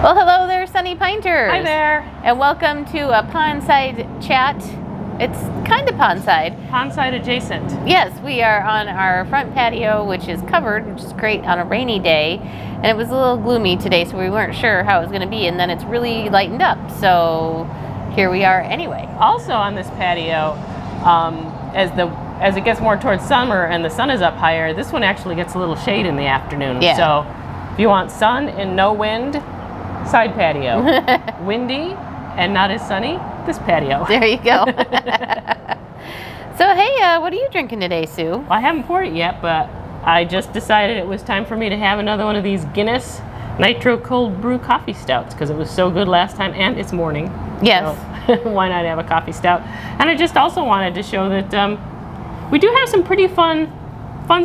Well, hello there, Sunny Pinters. Hi there. And welcome to a Pondside chat. It's kind of Pondside. Pondside adjacent. Yes, we are on our front patio, which is covered, which is great on a rainy day. And it was a little gloomy today, so we weren't sure how it was going to be. And then it's really lightened up. So here we are anyway. Also on this patio, as it gets more towards summer and the sun is up higher, this one actually gets a little shade in the afternoon. Yeah. So if you want sun and no wind, side patio. Windy and not as sunny, this patio. There you go. So hey, what are you drinking today, Sue? Well, I haven't poured it yet, but I just decided it was time for me to have another one of these Guinness Nitro Cold Brew Coffee Stouts because it was so good last time and it's morning. Yes. So why not have a coffee stout? And I just also wanted to show that we do have some pretty fun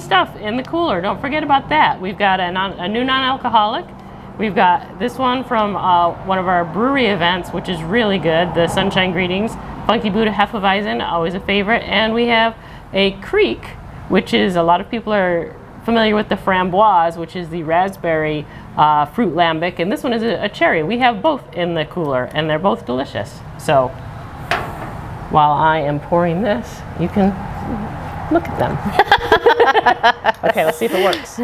stuff in the cooler. Don't forget about that. We've got a new non-alcoholic. We've got this one from one of our brewery events, which is really good, the Sunshine Greetings, Funky Buddha Hefeweizen, always a favorite. And we have a Creek, which is, a lot of people are familiar with the Framboise, which is the raspberry fruit lambic, and this one is a cherry. We have both in the cooler, and they're both delicious. So while I am pouring this, you can look at them. Okay, let's see if it works.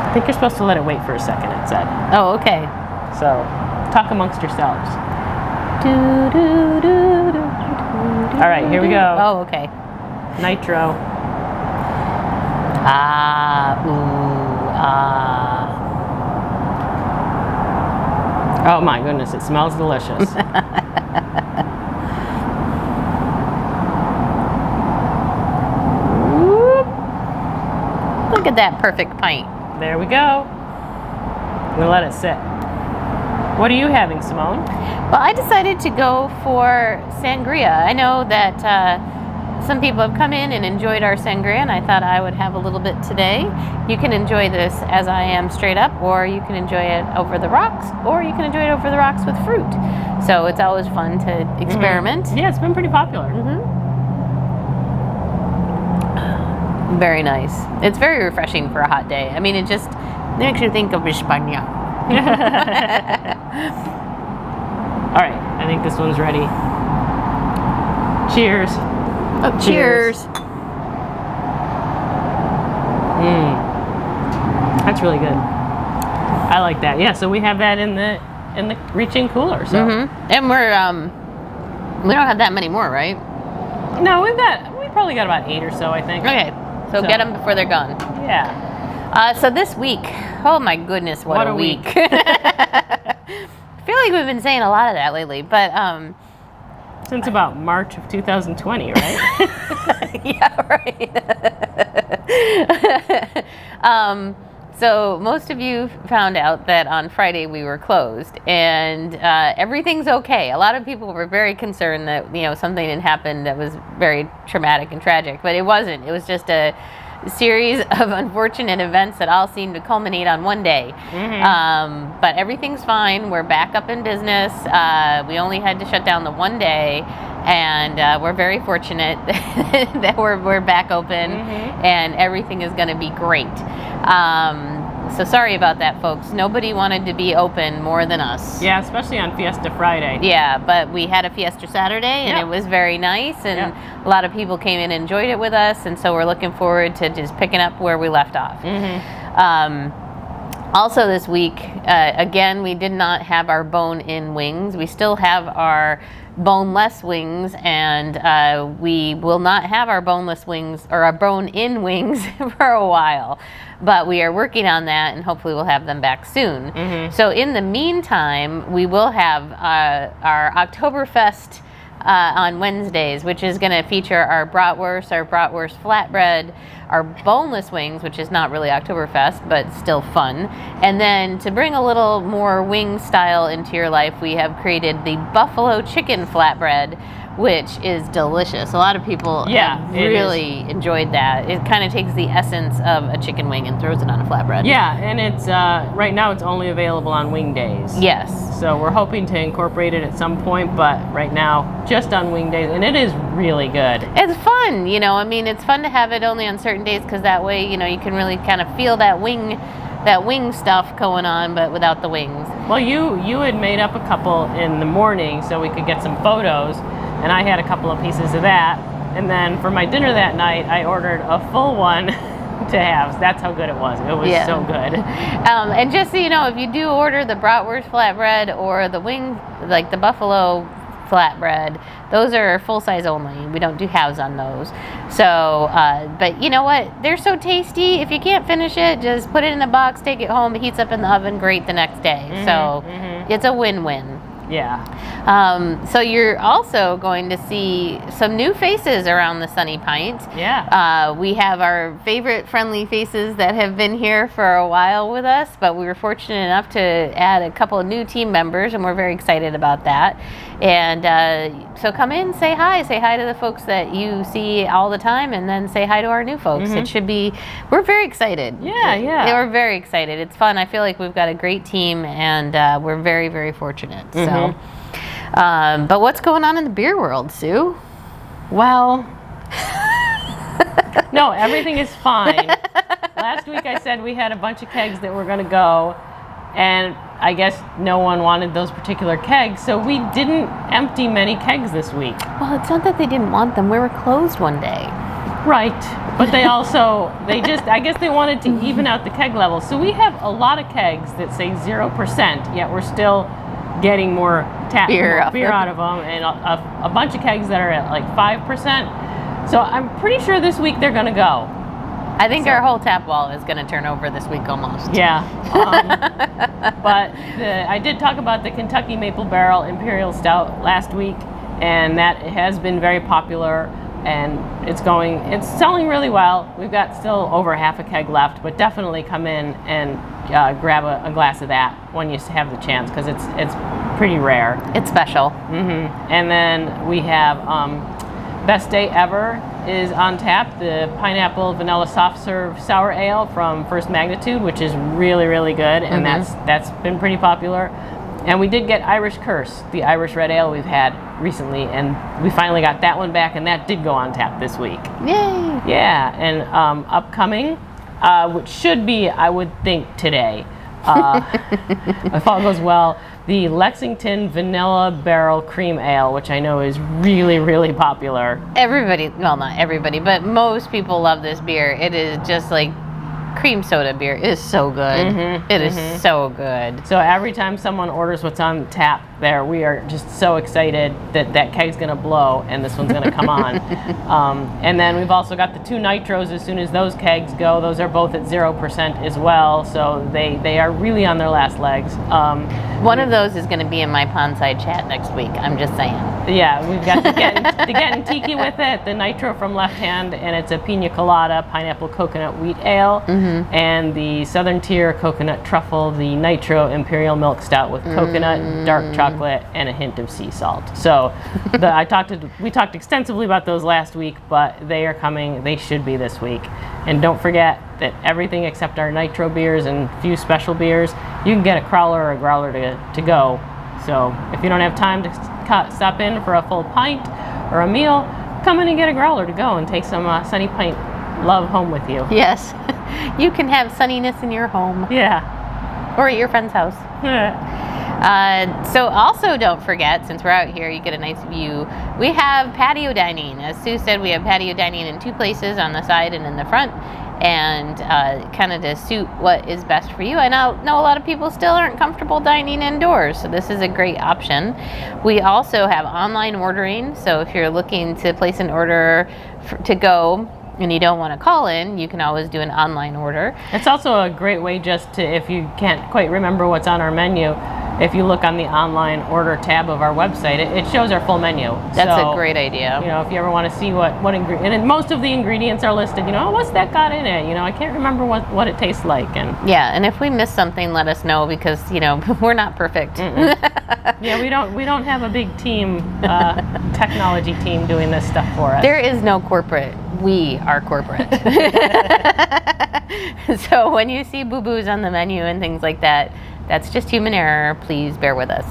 I think you're supposed to let it wait for a second, it said. Oh, okay. So, talk amongst yourselves. All right, here we go. Oh, okay. Nitro. Oh my goodness, it smells delicious. Look at that perfect pint. There we go. I'm gonna let it sit. What are you having, Simone? Well, I decided to go for Sangria. I know that some people have come in and enjoyed our Sangria, and I thought I would have a little bit today. You can enjoy this as I am straight up, or you can enjoy it over the rocks, or you can enjoy it over the rocks with fruit. So it's always fun to experiment. Yeah, it's been pretty popular. Very nice. It's very refreshing for a hot day. I mean, it just makes you think of España. All right, I think this one's ready. Cheers. Oh, cheers. That's really good. I like that. Yeah, so we have that in the reach-in cooler. So. And we don't have that many more, right? No, we probably got about 8 or so, I think. Okay, so get them before they're gone. Yeah. So this week, oh my goodness, what a week. I feel like we've been saying a lot of that lately, but since about March of 2020, right? yeah, right. So most of you found out that on Friday we were closed, and everything's okay. A lot of people were very concerned that something had happened that was very traumatic and tragic, but it wasn't. It was just a series of unfortunate events that all seemed to culminate on one day. But everything's fine. We're back up in business. We only had to shut down the one day, and we're very fortunate that we're back open, and everything is going to be great. So sorry about that, folks. Nobody wanted to be open more than us. Yeah, especially on Fiesta Friday. Yeah, but we had a Fiesta Saturday, and it was very nice, and a lot of people came in and enjoyed it with us, and so we're looking forward to just picking up where we left off. Also this week, again, we did not have our bone-in wings. We still have our boneless wings, and we will not have our boneless wings or our bone-in wings for a while, but we are working on that, and hopefully we'll have them back soon. So in the meantime, we will have our Oktoberfest on Wednesdays, which is going to feature our bratwurst flatbread, our boneless wings, which is not really Oktoberfest, but still fun. And then to bring a little more wing style into your life, we have created the buffalo chicken flatbread, which is delicious. A lot of people have really enjoyed that. It kind of takes the essence of a chicken wing and throws it on a flatbread. Yeah, and it's right now it's only available on wing days. Yes. So we're hoping to incorporate it at some point, but right now just on wing days, and it is really good. It's fun, I mean, it's fun to have it only on certain days because that way, you can really kind of feel that wing stuff going on, but without the wings. Well, you had made up a couple in the morning so we could get some photos, and I had a couple of pieces of that. And then for my dinner that night, I ordered a full one to have. That's how good it was. It was so good. And just so you know, if you do order the bratwurst flatbread or the wing, like the buffalo flatbread, those are full size only. We don't do halves on those. So, but you know what? They're so tasty. If you can't finish it, just put it in a box, take it home. It heats up in the oven great the next day. It's a win-win. Yeah. So you're also going to see some new faces around the Sunny Pint. Yeah. We have our favorite friendly faces that have been here for a while with us, but we were fortunate enough to add a couple of new team members, and we're very excited about that. And so come in, say hi to the folks that you see all the time, and then say hi to our new folks. It should be, we're very excited. Yeah. We're very excited. It's fun. I feel like we've got a great team, and we're very, very fortunate. So, but what's going on in the beer world, Sue? Well, no, everything is fine. Last week I said we had a bunch of kegs that were going to go, and I guess no one wanted those particular kegs, so we didn't empty many kegs this week. Well, it's not that they didn't want them. We were closed one day. Right, but I guess they wanted to even out the keg level. So we have a lot of kegs that say 0%, yet we're still getting more beer out of them, and a bunch of kegs that are at like 5%. So I'm pretty sure this week they're going to go. I think our whole tap wall is going to turn over this week almost. Yeah. But I did talk about the Kentucky Maple Barrel Imperial Stout last week, and that has been very popular, and it's selling really well. We've got still over half a keg left, but definitely come in and grab a glass of that when you have the chance, because it's pretty rare. It's special. And then we have Best Day Ever is on tap, the pineapple vanilla soft serve sour ale from First Magnitude, which is really, really good, and that's been pretty popular. And we did get Irish Curse, the Irish red ale we've had recently, and we finally got that one back, and that did go on tap this week. Yay! Yeah, and upcoming, which should be, I would think, today, if all goes well, the Lexington Vanilla Barrel Cream Ale, which I know is really, really popular. Well, not everybody, but most people love this beer. It is just like cream soda beer. It is so good. It is so good. So every time someone orders what's on tap there, we are just so excited that keg's going to blow and this one's going to come on. And then we've also got the 2 nitros. As soon as those kegs go, those are both at 0% as well, so they are really on their last legs. One of those is going to be in my Pondside chat next week. I'm just saying. Yeah, we've got the Getting Tiki with it, the nitro from Left Hand, and it's a pina colada pineapple coconut wheat ale, and the Southern Tier coconut truffle, the nitro Imperial milk stout with coconut, dark chocolate, and a hint of sea salt. So we talked extensively about those last week, but they are coming. They should be this week. And don't forget that everything except our nitro beers and a few special beers, you can get a crowler or a growler to go. So if you don't have time to stop in for a full pint or a meal, come in and get a growler to go and take some Sunny Pint love home with you. Yes. You can have sunniness in your home. Yeah. Or at your friend's house. So also don't forget, since we're out here, you get a nice view. We have patio dining. As Sue said, we have patio dining in 2 places, on the side and in the front, and kind of to suit what is best for you. I know a lot of people still aren't comfortable dining indoors, so this is a great option. We also have online ordering, so if you're looking to place an order to go and you don't want to call in, you can always do an online order. It's also a great way just to, if you can't quite remember what's on our menu, if you look on the online order tab of our website, it shows our full menu. That's So, a great idea. you know, if you ever want to see what ingredient, and most of the ingredients are listed. You know, what's that got in it? You know, I can't remember what it tastes like. And Yeah, and if we miss something, let us know, because you know we're not perfect. yeah, we don't have a big team, technology team doing this stuff for us. There is no corporate. We are corporate. So when you see boo-boos on the menu and things like that, that's just human error. Please bear with us.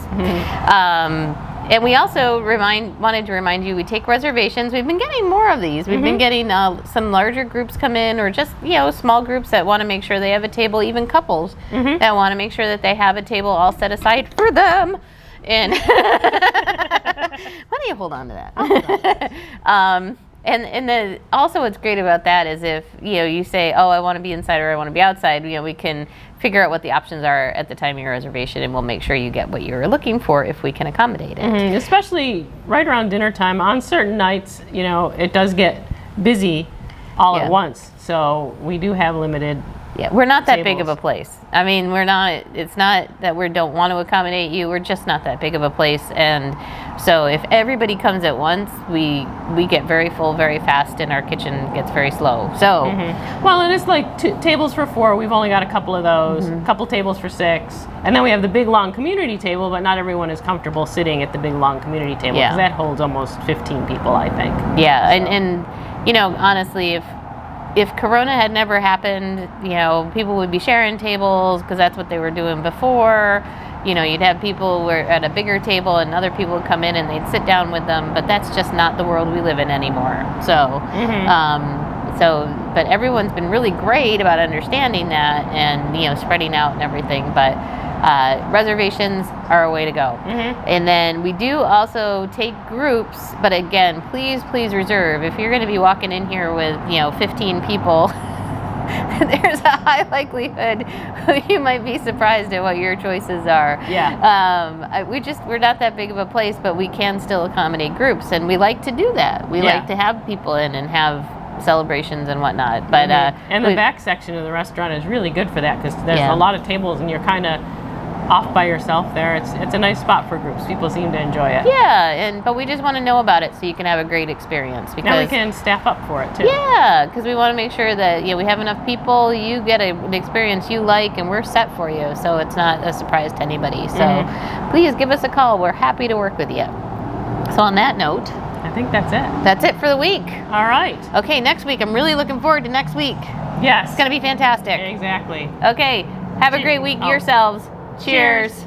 And we also wanted to remind you, we take reservations. We've been getting more of these. We've been getting some larger groups come in, or just, you know, small groups that want to make sure they have a table, even couples that want to make sure that they have a table all set aside for them. And why don't you hold on to that? And also what's great about that is if, you know, you say, oh, I want to be inside or I want to be outside, you know, we can figure out what the options are at the time of your reservation, and we'll make sure you get what you're looking for if we can accommodate it. Especially right around dinner time. On certain nights, you know, it does get busy all at once. So we do have limited we're not that tables. big of a place. I mean, it's not that we don't want to accommodate you. We're just not that big of a place. And so if everybody comes at once, we get very full very fast, and our kitchen gets very slow. So, well, and it's like tables for 4. We've only got a couple of those, a couple tables for 6. And then we have the big long community table, but not everyone is comfortable sitting at the big long community table, because that holds almost 15 people, I think. Yeah, so. And you know, honestly, if Corona had never happened, you know, people would be sharing tables, because that's what they were doing before. You know, you'd have people were at a bigger table, and other people would come in and they'd sit down with them. But that's just not the world we live in anymore. So, but everyone's been really great about understanding that, and you know, spreading out and everything. But reservations are a way to go. And then we do also take groups, but again, please reserve. If you're going to be walking in here with, you know, 15 people, there's a high likelihood you might be surprised at what your choices are. We're not that big of a place, but we can still accommodate groups, and we like to do that. We like to have people in and have celebrations and whatnot. But and the back section of the restaurant is really good for that, because there's a lot of tables, and you're kind of off by yourself there. It's a nice spot for groups. People seem to enjoy it. But we just want to know about it so you can have a great experience. Because now we can staff up for it too. Yeah, because we want to make sure that, you know, we have enough people, you get an experience you like, and we're set for you, so it's not a surprise to anybody. So please give us a call. We're happy to work with you. So on that note, I think that's it. That's it for the week. All right. Okay, next week. I'm really looking forward to next week. Yes. It's going to be fantastic. Exactly. Okay, have a great week yourselves. Cheers.